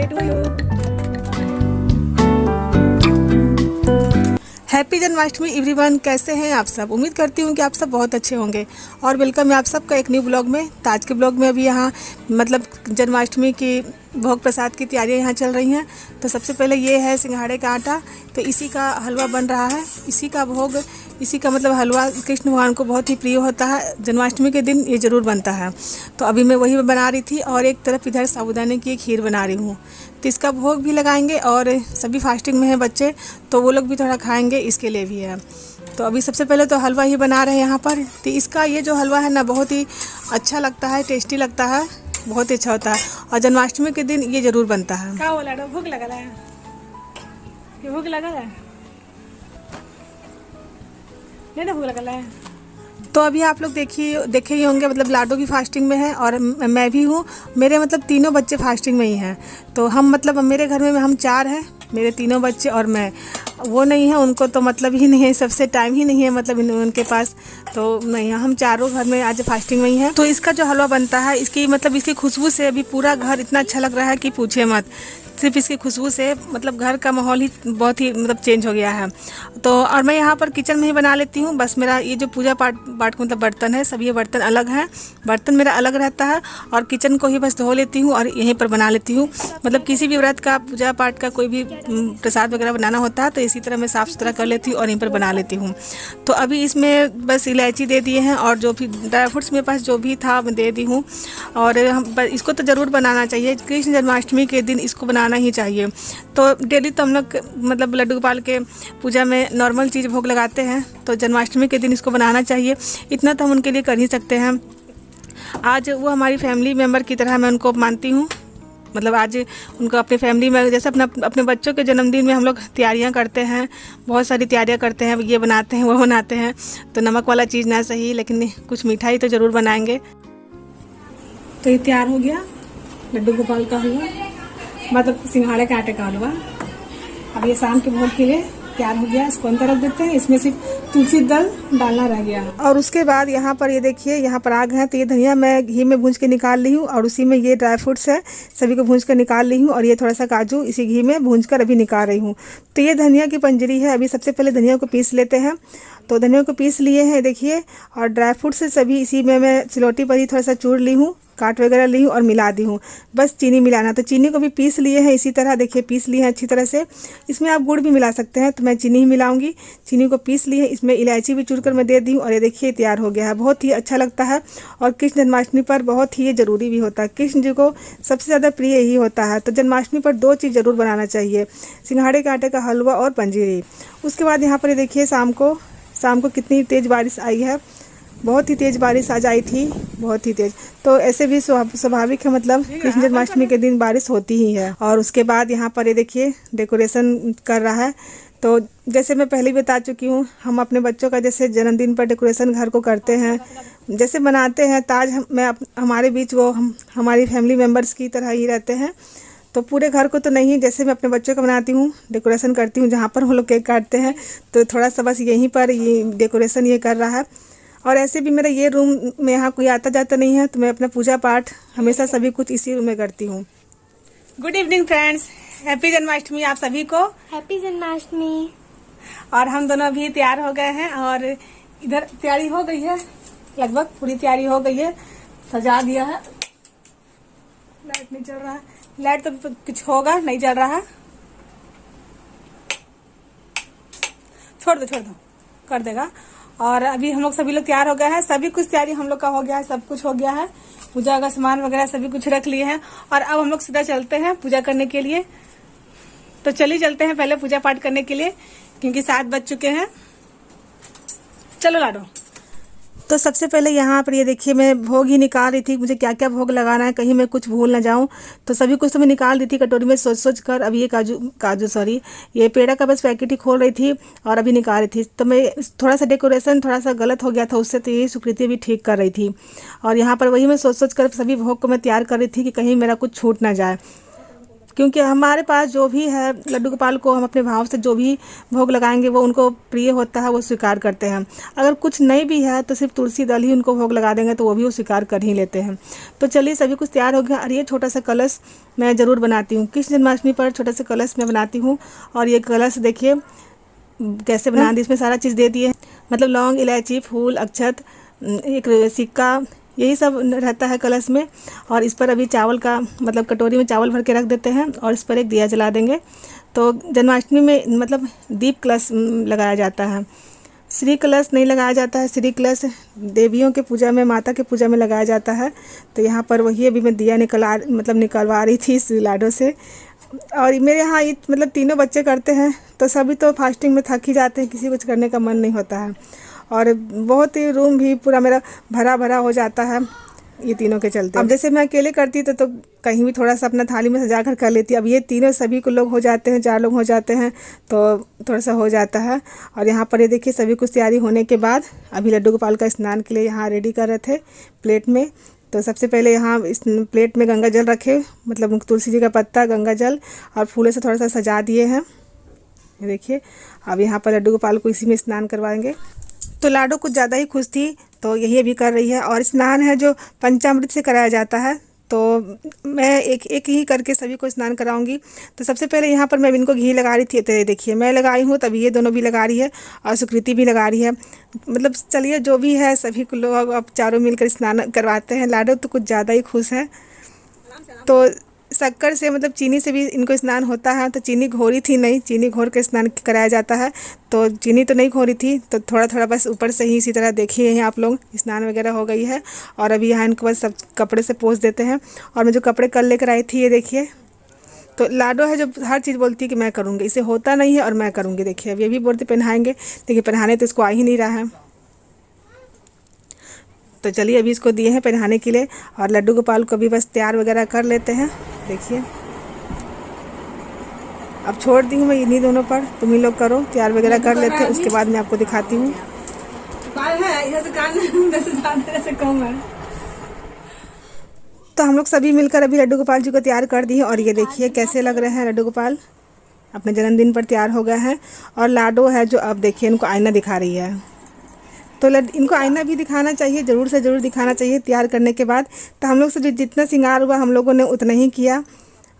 Birthday to you. Happy Janmashtami everyone, कैसे हैं आप सब। उम्मीद करती हूँ कि आप सब बहुत अच्छे होंगे और वेलकम है आप सबका एक न्यू ब्लॉग में। तो आज के ब्लॉग में अभी यहाँ मतलब जन्माष्टमी की भोग प्रसाद की तैयारियाँ यहाँ चल रही हैं। तो सबसे पहले ये है सिंघाड़े का आटा, तो इसी का हलवा बन रहा है। इसी का भोग, इसी का मतलब हलवा कृष्ण भगवान को बहुत ही प्रिय होता है। जन्माष्टमी के दिन ये ज़रूर बनता है। तो अभी मैं वही बना रही थी और एक तरफ इधर साबूदाने की खीर बना रही हूँ। तो इसका भोग भी लगाएंगे और सभी फास्टिंग में हैं बच्चे, तो वो लोग भी थोड़ा खाएंगे, इसके लिए भी है। तो अभी सबसे पहले तो हलवा ही बना रहे हैं यहाँ पर। तो इसका ये जो हलवा है ना, बहुत ही अच्छा लगता है, टेस्टी लगता है, बहुत ही अच्छा होता है और जन्माष्टमी के दिन ये ज़रूर बनता है। क्या बोला, भूख लगा है, ये भूख लगा है, नहीं ना भूख लगा है। तो अभी आप लोग देखे ही होंगे, मतलब लाडो भी फास्टिंग में है और मैं भी हूँ। मेरे मतलब तीनों बच्चे फास्टिंग में ही हैं। तो हम मतलब मेरे घर में हम 4 हैं, मेरे तीनों बच्चे और मैं। वो नहीं है, उनको तो मतलब ही नहीं है, सबसे टाइम ही नहीं है मतलब उनके पास। तो नहीं, हम चारों घर में आज फास्टिंग में ही हैं। तो इसका जो हलवा बनता है, इसकी मतलब इसकी खुशबू से अभी पूरा घर इतना अच्छा लग रहा है कि पूछे मत। सिर्फ इसकी खुशबू से मतलब घर का माहौल ही बहुत ही मतलब चेंज हो गया है। तो और मैं यहाँ पर किचन में ही बना लेती हूँ। बस मेरा ये जो पूजा पाठ मतलब बर्तन है, सब ये बर्तन अलग हैं, बर्तन मेरा अलग रहता है और किचन को ही बस धो लेती हूँ और यहीं पर बना लेती हूँ। मतलब किसी भी व्रत का, पूजा पाठ का कोई भी प्रसाद वगैरह बनाना होता है तो इसी तरह मैं साफ़ सुथरा कर लेती हूँ और यहीं पर बना लेती हूँ। तो अभी इसमें बस इलायची दे दिए हैं और जो भी ड्राई फ्रूट्स मेरे पास जो भी था मैं दे दी हूँ। और इसको तो ज़रूर बनाना चाहिए, कृष्ण जन्माष्टमी के दिन इसको बनाना ही चाहिए। तो डेली तो हम लोग मतलब लड्डू गोपाल के पूजा में नॉर्मल चीज़ भोग लगाते हैं, तो जन्माष्टमी के दिन इसको बनाना चाहिए। इतना तो हम उनके लिए कर ही सकते हैं। आज वो हमारी फैमिली मेम्बर की तरह मैं उनको मानती हूँ। मतलब आज उनको अपनी फैमिली में जैसे अपने बच्चों के जन्मदिन में हम लोग तैयारियां करते हैं, बहुत सारी तैयारियां करते हैं, ये बनाते हैं वो बनाते हैं। तो नमक वाला चीज़ ना सही, लेकिन कुछ मिठाई तो ज़रूर बनाएंगे। तो ये तैयार हो गया लड्डू गोपाल का हलवा, मतलब सिंघाड़े के आटे का हलवा। अब ये शाम के भोग के लिए तैयार हो गया। इसको अंदर रख देते हैं। इसमें सिर्फ तुलसी दल डालना रह गया। और उसके बाद यहाँ पर ये देखिए, यहाँ पर आग है। तो ये धनिया मैं घी में भूंज के निकाल ली हूँ और उसी में ये ड्राई फ्रूट्स है, सभी को भूंज कर निकाल ली हूँ। और ये थोड़ा सा काजू इसी घी में भूंज कर अभी निकाल रही हूँ। तो ये धनिया की पंजरी है। अभी सबसे पहले धनिया को पीस लेते हैं। तो धनिया को पीस लिए हैं देखिए, और ड्राई फ्रूट से सभी इसी में मैं सिलौटी पर ही थोड़ा सा चूर ली हूँ, काट वगैरह ली हूँ और मिला दी हूँ। बस चीनी मिलाना, तो चीनी को भी पीस लिए हैं इसी तरह, देखिए पीस लिए हैं अच्छी तरह से। इसमें आप गुड़ भी मिला सकते हैं, तो मैं चीनी ही मिलाऊंगी। चीनी को पीस ली है, इसमें इलायची भी चूर कर मैं दे दी हूँ और ये देखिए तैयार हो गया है। बहुत ही अच्छा लगता है और कृष्ण जन्माष्टमी पर बहुत ही ये ज़रूरी भी होता है। कृष्ण जी को सबसे ज़्यादा प्रिय ही होता है। तो जन्माष्टमी पर 2 चीज़ ज़रूर बनाना चाहिए, सिंघाड़े के आटे का हलवा और पंजीरी। उसके बाद यहाँ पर ये देखिए शाम को कितनी तेज़ बारिश आई है, बहुत ही तेज़ बारिश आज आई थी, बहुत ही तेज़। तो ऐसे भी स्वाभाविक है, मतलब कृष्ण जन्माष्टमी के दिन बारिश होती ही है। और उसके बाद यहाँ पर ये देखिए डेकोरेशन कर रहा है। तो जैसे मैं पहले बता चुकी हूँ, हम अपने बच्चों का जैसे जन्मदिन पर डेकोरेशन घर को करते हैं, जैसे बनाते हैं ताज, हमारे बीच वो हमारी फैमिली मेम्बर्स की तरह ही रहते हैं। तो पूरे घर को तो नहीं, जैसे मैं अपने बच्चों का बनाती हूँ, डेकोरेशन करती हूँ, जहाँ पर हम लोग केक काटते हैं, तो थोड़ा सा बस यहीं पर ये डेकोरेशन ये कर रहा है। और ऐसे भी मेरा ये रूम में यहाँ कोई आता जाता नहीं है, तो मैं अपना पूजा पाठ हमेशा सभी कुछ इसी रूम में करती हूँ। Good evening friends, happy Janmashtami आप सभी को। हैप्पी जन्माष्टमी। और हम दोनों अभी तैयार हो गए हैं और इधर तैयारी हो गई है, लगभग पूरी तैयारी हो गई है, सजा दिया है। लाइट नहीं चल रहा है, लाइट तो कुछ होगा, नहीं चल रहा है, छोड़ दो कर देगा। और अभी हम लोग सभी लोग तैयार हो गए हैं, सभी कुछ तैयारी हम लोग का हो गया है, सब कुछ हो गया है, पूजा का सामान वगैरह सभी कुछ रख लिए हैं। और अब हम लोग सीधा चलते हैं पूजा करने के लिए। तो चलिए चलते हैं पहले पूजा पाठ करने के लिए, क्योंकि 7 बज चुके हैं। चलो लाडो। तो सबसे पहले यहाँ पर ये देखिए, मैं भोग ही निकाल रही थी, मुझे क्या क्या भोग लगाना है, कहीं मैं कुछ भूल ना जाऊँ। तो सभी कुछ तो मैं निकाल दी थी कटोरी में सोच कर। अब ये काजू सॉरी, ये पेड़ा का बस पैकेट ही खोल रही थी और अभी निकाल रही थी। तो मैं थोड़ा सा डेकोरेशन थोड़ा सा गलत हो गया था उससे, तो ये सुकृति भी ठीक कर रही थी। और यहाँ पर वही मैं सोच कर सभी भोग को मैं तैयार कर रही थी कि कहीं मेरा कुछ छूट ना जाए। क्योंकि हमारे पास जो भी है लड्डू गोपाल को हम अपने भाव से जो भी भोग लगाएंगे वो उनको प्रिय होता है, वो स्वीकार करते हैं। अगर कुछ नहीं भी है तो सिर्फ तुलसी दल ही उनको भोग लगा देंगे तो वो भी वो स्वीकार कर ही लेते हैं। तो चलिए सभी कुछ तैयार हो गया। और ये छोटा सा कलश मैं ज़रूर बनाती हूँ, कृष्ण जन्माष्टमी पर छोटा सा कलश मैं बनाती हूँ। और ये कलश देखिए कैसे बना दी, इसमें सारा चीज़ दे दिए, मतलब लौंग, इलायची, फूल, अक्षत, एक सिक्का, यही सब रहता है कलश में। और इस पर अभी चावल का मतलब कटोरी में चावल भर के रख देते हैं और इस पर एक दिया जला देंगे। तो जन्माष्टमी में मतलब दीप कलश लगाया जाता है, श्री कलश नहीं लगाया जाता है। श्री कलश देवियों के पूजा में, माता के पूजा में लगाया जाता है। तो यहाँ पर वही अभी मैं दिया निकलवा रही थी इस लाडो से। और मेरे यहाँ ये मतलब तीनों बच्चे करते हैं तो सभी तो फास्टिंग में थक ही जाते हैं, किसी कुछ करने का मन नहीं होता है। और बहुत ही रूम भी पूरा मेरा भरा भरा हो जाता है ये तीनों के चलते। अब जैसे मैं अकेले करती तो कहीं भी थोड़ा सा अपना थाली में सजा कर लेती। अब ये तीनों सभी को लोग हो जाते हैं, 4 लोग हो जाते हैं तो थोड़ा सा हो जाता है। और यहाँ पर ये देखिए सभी कुछ तैयारी होने के बाद अभी लड्डू गोपाल का स्नान के लिए यहाँ रेडी कर रहे थे प्लेट में। तो सबसे पहले यहाँ इस प्लेट में गंगा जल रखे, मतलब तुलसी जी का पत्ता, गंगा जल और फूलों से थोड़ा सा सजा दिए हैं। ये देखिए अब यहाँ पर लड्डू गोपाल को इसी में स्नान करवाएंगे। तो लाडो कुछ ज़्यादा ही खुश थी तो यही अभी कर रही है। और स्नान है जो पंचामृत से कराया जाता है, तो मैं एक एक ही करके सभी को स्नान कराऊंगी। तो सबसे पहले यहाँ पर मैं इनको घी लगा रही थी, तो देखिए मैं लगाई हूँ, तभी ये दोनों भी लगा रही है और सुकृति भी लगा रही है। मतलब चलिए जो भी है सभी को लोग अब चारों मिलकर स्नान करवाते हैं। लाडो तो कुछ ज़्यादा ही खुश है। तो शक्कर से मतलब चीनी से भी इनको स्नान होता है। तो चीनी घोरी थी नहीं, चीनी घोर के स्नान कराया जाता है। तो चीनी तो नहीं घोरी थी, तो थोड़ा थोड़ा बस ऊपर से ही इसी तरह देखिए हैं आप लोग, स्नान वगैरह हो गई है। और अभी यहाँ इनको बस सब कपड़े से पोंछ देते हैं। और मैं जो कपड़े कल लेकर आई थी ये देखिए। तो लाडो है जो हर चीज़ बोलती है कि मैं करूँगी, इसे होता नहीं है और मैं करूँगी। देखिए अब ये भी बोलते पहनाएंगे, देखिए पहनाने तो इसको आ ही नहीं रहा है। तो चलिए अभी इसको दिए हैं पहनाने के लिए। और लड्डू गोपाल को भी बस तैयार वगैरह कर लेते हैं। देखिए अब छोड़ दी हूँ मैं इन्हीं दोनों पर, तुम ही लोग करो, तैयार वगैरह कर लेते हैं, उसके बाद मैं आपको दिखाती हूँ। तो हम लोग सभी मिलकर अभी लड्डू गोपाल जी को तैयार कर दिए। और ये देखिए कैसे लग रहे हैं लड्डू गोपाल, अपने जन्मदिन पर तैयार हो गए हैं। और लाडो है जो अब देखिए इनको आईना दिखा रही है। तो इनको आईना भी दिखाना चाहिए, ज़रूर से ज़रूर दिखाना चाहिए तैयार करने के बाद। तो हम लोग से जितना श्रृंगार हुआ हम लोगों ने उतना ही किया।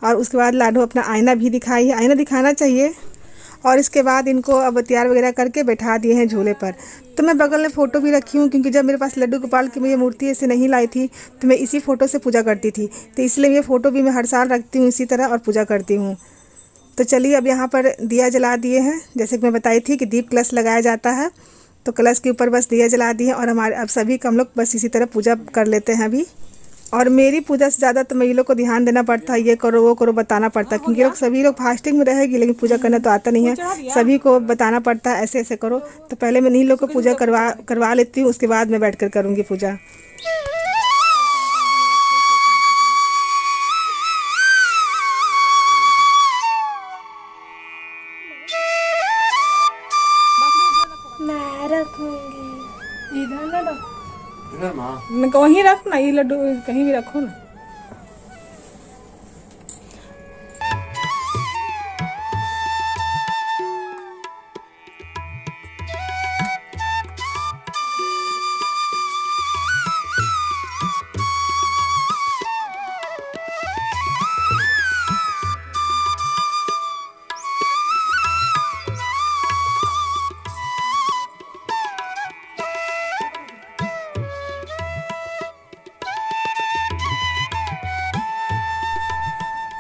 और उसके बाद लाडो अपना आईना भी दिखाई है, आईना दिखाना चाहिए। और इसके बाद इनको अब तैयार वगैरह करके बैठा दिए हैं झूले पर। तो मैं बगल में फ़ोटो भी रखी हूँ, क्योंकि जब मेरे पास लड्डू गोपाल की ये मूर्ति ऐसे नहीं लाई थी तो मैं इसी फ़ोटो से पूजा करती थी। तो इसलिए ये फ़ोटो भी मैं हर साल रखती हूँ इसी तरह और पूजा करती हूँ। तो चलिए अब यहाँ पर दिया जला दिए हैं, जैसे कि मैं बताई थी कि दीप कलश लगाया जाता है। तो कलश के ऊपर बस दिया जला दिए और हमारे अब सभी का हम लोग बस इसी तरह पूजा कर लेते हैं अभी। और मेरी पूजा से ज़्यादा तो मैं ये लोग को ध्यान देना पड़ता है, ये करो वो करो बताना पड़ता है, क्योंकि लोग सभी लोग फास्टिंग में रहेगी लेकिन पूजा करना तो आता नहीं है। सभी को बताना पड़ता है ऐसे ऐसे करो। तो पहले मैं इन्हीं लोग को पूजा करवा लेती हूँ, उसके बाद मैं बैठ कर करूँगी पूजा। मैं रखूंगी इधर ना रख, वहीं रख ना, ये लड्डू कहीं भी रखो ना।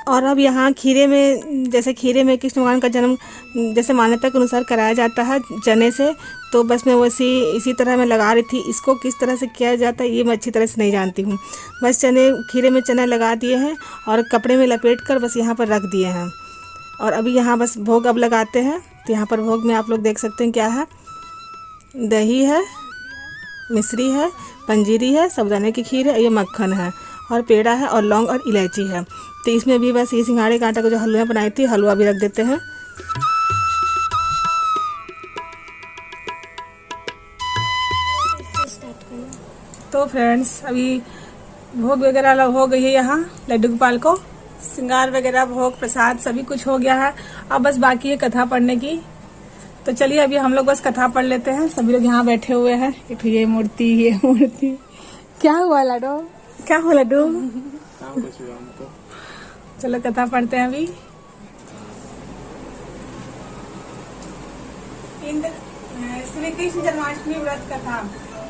और अब यहाँ खीरे में, जैसे खीरे में कृष्ण भगवान का जन्म जैसे मान्यता के अनुसार कराया जाता है चने से, तो बस मैं वैसी इसी तरह मैं लगा रही थी। इसको किस तरह से किया जाता है ये मैं अच्छी तरह से नहीं जानती हूँ। बस खीरे में चने लगा दिए हैं और कपड़े में लपेट कर बस यहाँ पर रख दिए हैं। और अभी यहाँ बस भोग अब लगाते हैं। तो यहाँ पर भोग में आप लोग देख सकते हैं क्या है, दही है, मिश्री है, पंजीरी है, साबूदाने की खीर है, ये मक्खन है और पेड़ा है और लौंग और इलायची है। तो इसमें भी बस ये सिंघाड़े का आटा को जो हलवा बनाई थी हलवा भी रख देते हैं। तो फ्रेंड्स अभी भोग वगैरह हो गई है यहाँ लड्डू गोपाल को श्रृंगार वगैरह, भोग प्रसाद सभी कुछ हो गया है। अब बस बाकी है कथा पढ़ने की। तो चलिए अभी हम लोग बस कथा पढ़ लेते हैं। सभी लोग यहाँ बैठे हुए हैं। ये मूर्ति, ये मूर्ति। क्या हुआ लाडो? क्या हुआ लाडो? चलो कथा पढ़ते हैं अभी। इंद्र, श्री कृष्ण जन्माष्टमी व्रत कथा।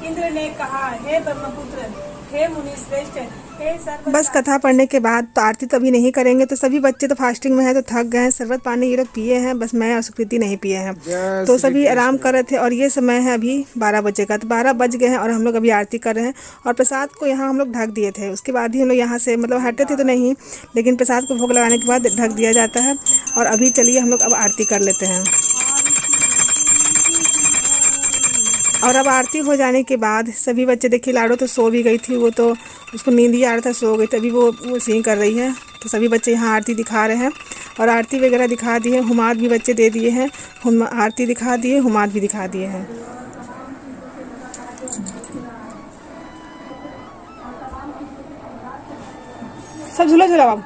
इंद्र ने कहा, हे ब्रह्मपुत्र, हे मुनि श्रेष्ठ, हे सर्व। बस कथा पढ़ने के बाद तो आरती तो अभी नहीं करेंगे। तो सभी बच्चे तो फास्टिंग में है, तो थक गए हैं। शरबत पानी ये लोग पिए हैं, बस मैं और सुकृति नहीं पिए हैं। तो सभी आराम कर रहे थे और ये समय है अभी 12 बजे का। तो 12 बज गए हैं और हम लोग अभी आरती कर रहे हैं। और प्रसाद को यहाँ हम लोग ढक दिए थे। उसके बाद ही हम लोग यहाँ से मतलब हटे थे तो नहीं, लेकिन प्रसाद को भोग लगाने के बाद ढक दिया जाता है। और अभी चलिए हम लोग अब आरती कर लेते हैं। और अब आरती हो जाने के बाद सभी बच्चे, देखिए लाडो तो सो भी गई थी, वो तो उसको नींद ही आ रहा था, सो गई। तभी वो सिंह कर रही है। तो सभी बच्चे यहाँ आरती दिखा रहे हैं और आरती वगैरह दिखा दिए। हुमाद भी बच्चे दे दिए हैं, आरती दिखा दिए, हुमाद भी दिखा दिए हैं। सब झूला झूला अब।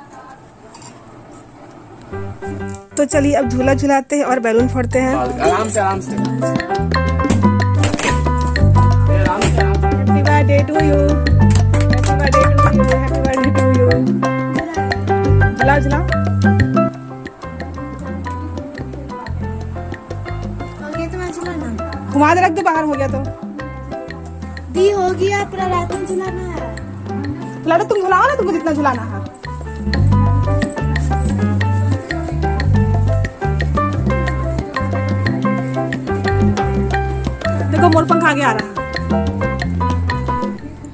तो चलिए अब झूला झुलाते हैं और बैलून फोड़ते हैं। आराम से आराम से। Happy birthday to you. Happy birthday to you. Happy birthday to you. झुलाओ झुलाओ। हो गया तुम्हारा झुलाना? घुमा दे, रख दो, बाहर हो गया तो। दी हो गया, पूरा रात में झुलाना है। लाडो तुम झुलाओ ना, तुमको जितना झुलाना है। देखो मोरपंख आगे आ रहा है।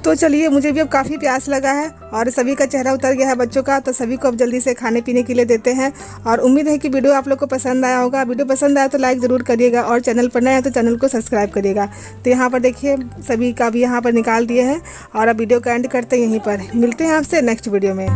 तो चलिए, मुझे भी अब काफ़ी प्यास लगा है और सभी का चेहरा उतर गया है बच्चों का। तो सभी को अब जल्दी से खाने पीने के लिए देते हैं। और उम्मीद है कि वीडियो आप लोग को पसंद आया होगा। वीडियो पसंद आया तो लाइक ज़रूर करिएगा और चैनल पर नए हैं तो चैनल को सब्सक्राइब करिएगा। तो यहाँ पर देखिए सभी का भी यहाँ पर निकाल दिए हैं और अब वीडियो का एंड करते हैं यहीं पर। मिलते हैं आपसे नेक्स्ट वीडियो में।